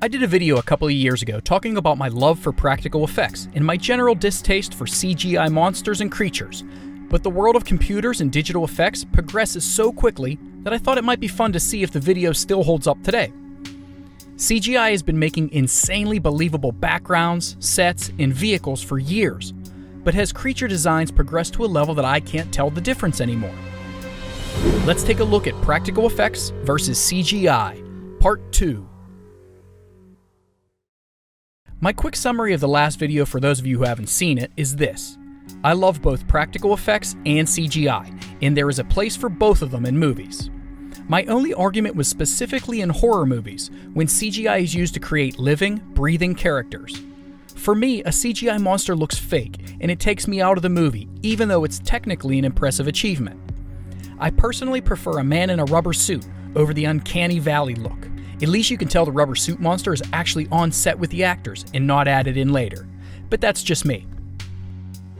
I did a video a couple of years ago talking about my love for practical effects and my general distaste for CGI monsters and creatures, but the world of computers and digital effects progresses so quickly that I thought it might be fun to see if the video still holds up today. CGI has been making insanely believable backgrounds, sets, and vehicles for years, but has creature designs progressed to a level that I can't tell the difference anymore? Let's take a look at practical effects versus CGI, Part 2. My quick summary of the last video for those of you who haven't seen it is this. I love both practical effects and CGI, and there is a place for both of them in movies. My only argument was specifically in horror movies, when CGI is used to create living, breathing characters. For me, a CGI monster looks fake, and it takes me out of the movie, even though it's technically an impressive achievement. I personally prefer a man in a rubber suit over the uncanny valley look. At least you can tell the rubber suit monster is actually on set with the actors and not added in later. But that's just me.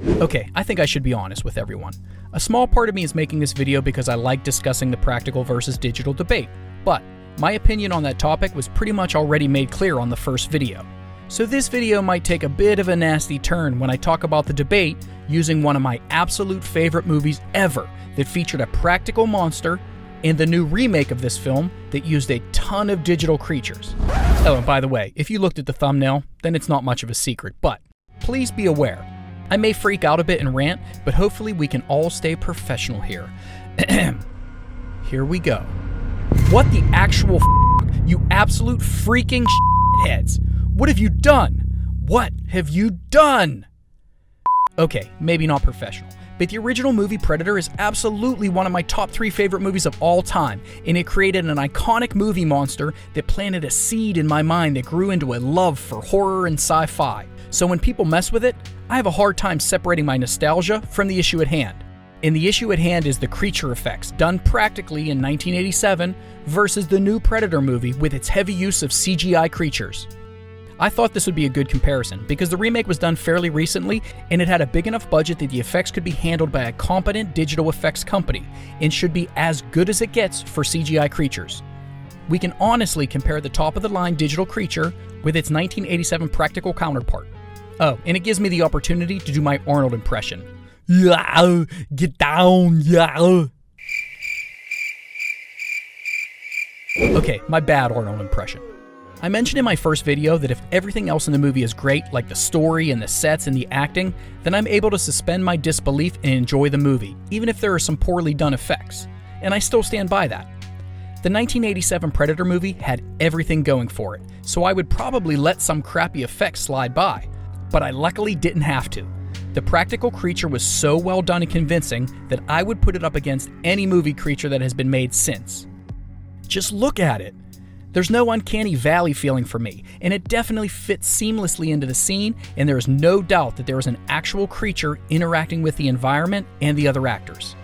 Okay, I think I should be honest with everyone. A small part of me is making this video because I like discussing the practical versus digital debate, but my opinion on that topic was pretty much already made clear on the first video. So this video might take a bit of a nasty turn when I talk about the debate using one of my absolute favorite movies ever that featured a practical monster and the new remake of this film that used a ton of digital creatures. Oh, and by the way, if you looked at the thumbnail, then it's not much of a secret, but please be aware. I may freak out a bit and rant, but hopefully we can all stay professional here. Here we go. What the actual you absolute freaking heads? What have you done? What have you done? Okay, maybe not professional, but the original movie Predator is absolutely one of my top 3 favorite movies of all time, and it created an iconic movie monster that planted a seed in my mind that grew into a love for horror and sci-fi. So when people mess with it, I have a hard time separating my nostalgia from the issue at hand. And the issue at hand is the creature effects, done practically in 1987, versus the new Predator movie with its heavy use of CGI creatures. I thought this would be a good comparison because the remake was done fairly recently and it had a big enough budget that the effects could be handled by a competent digital effects company and should be as good as it gets for CGI creatures. We can honestly compare the top-of-the-line digital creature with its 1987 practical counterpart. Oh, and it gives me the opportunity to do my Arnold impression. Yeah, get down, yeah. Okay, my bad Arnold impression. I mentioned in my first video that if everything else in the movie is great, like the story and the sets and the acting, then I'm able to suspend my disbelief and enjoy the movie, even if there are some poorly done effects. And I still stand by that. The 1987 Predator movie had everything going for it, so I would probably let some crappy effects slide by, but I luckily didn't have to. The practical creature was so well done and convincing that I would put it up against any movie creature that has been made since. Just look at it. There's no uncanny valley feeling for me, and it definitely fits seamlessly into the scene, and there is no doubt that there is an actual creature interacting with the environment and the other actors.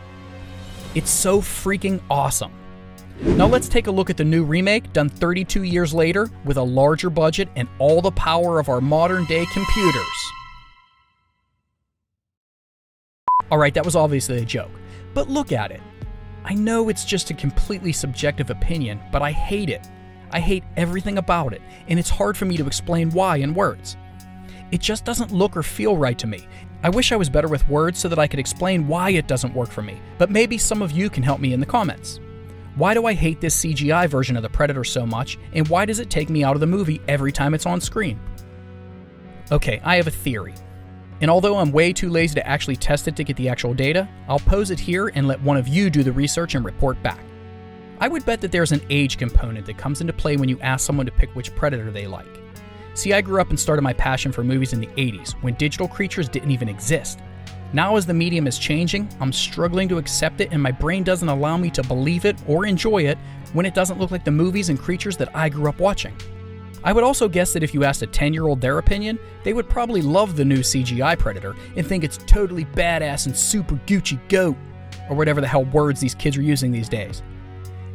It's so freaking awesome. Now let's take a look at the new remake done 32 years later with a larger budget and all the power of our modern day computers. Alright, that was obviously a joke, but look at it. I know it's just a completely subjective opinion, but I hate it. I hate everything about it, and it's hard for me to explain why in words. It just doesn't look or feel right to me. I wish I was better with words so that I could explain why it doesn't work for me, but maybe some of you can help me in the comments. Why do I hate this CGI version of the Predator so much, and why does it take me out of the movie every time it's on screen? Okay, I have a theory. And although I'm way too lazy to actually test it to get the actual data, I'll pose it here and let one of you do the research and report back. I would bet that there's an age component that comes into play when you ask someone to pick which Predator they like. See, I grew up and started my passion for movies in the 80s, when digital creatures didn't even exist. Now as the medium is changing, I'm struggling to accept it and my brain doesn't allow me to believe it or enjoy it when it doesn't look like the movies and creatures that I grew up watching. I would also guess that if you asked a 10-year-old their opinion, they would probably love the new CGI Predator and think it's totally badass and super Gucci goat, or whatever the hell words these kids are using these days.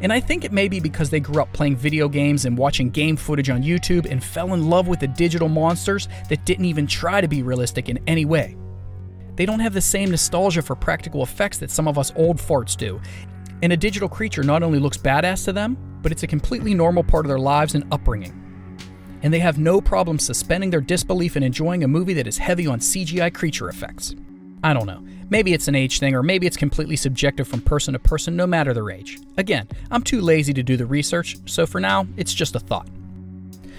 And I think it may be because they grew up playing video games and watching game footage on YouTube and fell in love with the digital monsters that didn't even try to be realistic in any way. They don't have the same nostalgia for practical effects that some of us old farts do, and a digital creature not only looks badass to them, but it's a completely normal part of their lives and upbringing. and they have no problem suspending their disbelief and enjoying a movie that is heavy on CGI creature effects. I don't know. Maybe it's an age thing, or maybe it's completely subjective from person to person, no matter their age. Again, I'm too lazy to do the research, so for now, it's just a thought.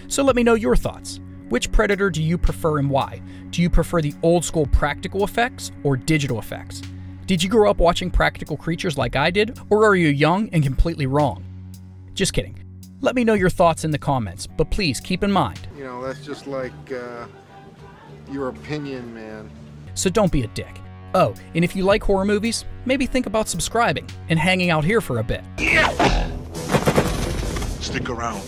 So let me know your thoughts. Which Predator do you prefer and why? Do you prefer the old school practical effects or digital effects? Did you grow up watching practical creatures like I did, or are you young and completely wrong? Just kidding. Let me know your thoughts in the comments, but please keep in mind, You know, that's just like your opinion, man. so don't be a dick. Oh, and if you like horror movies, maybe think about subscribing and hanging out here for a bit. Stick around.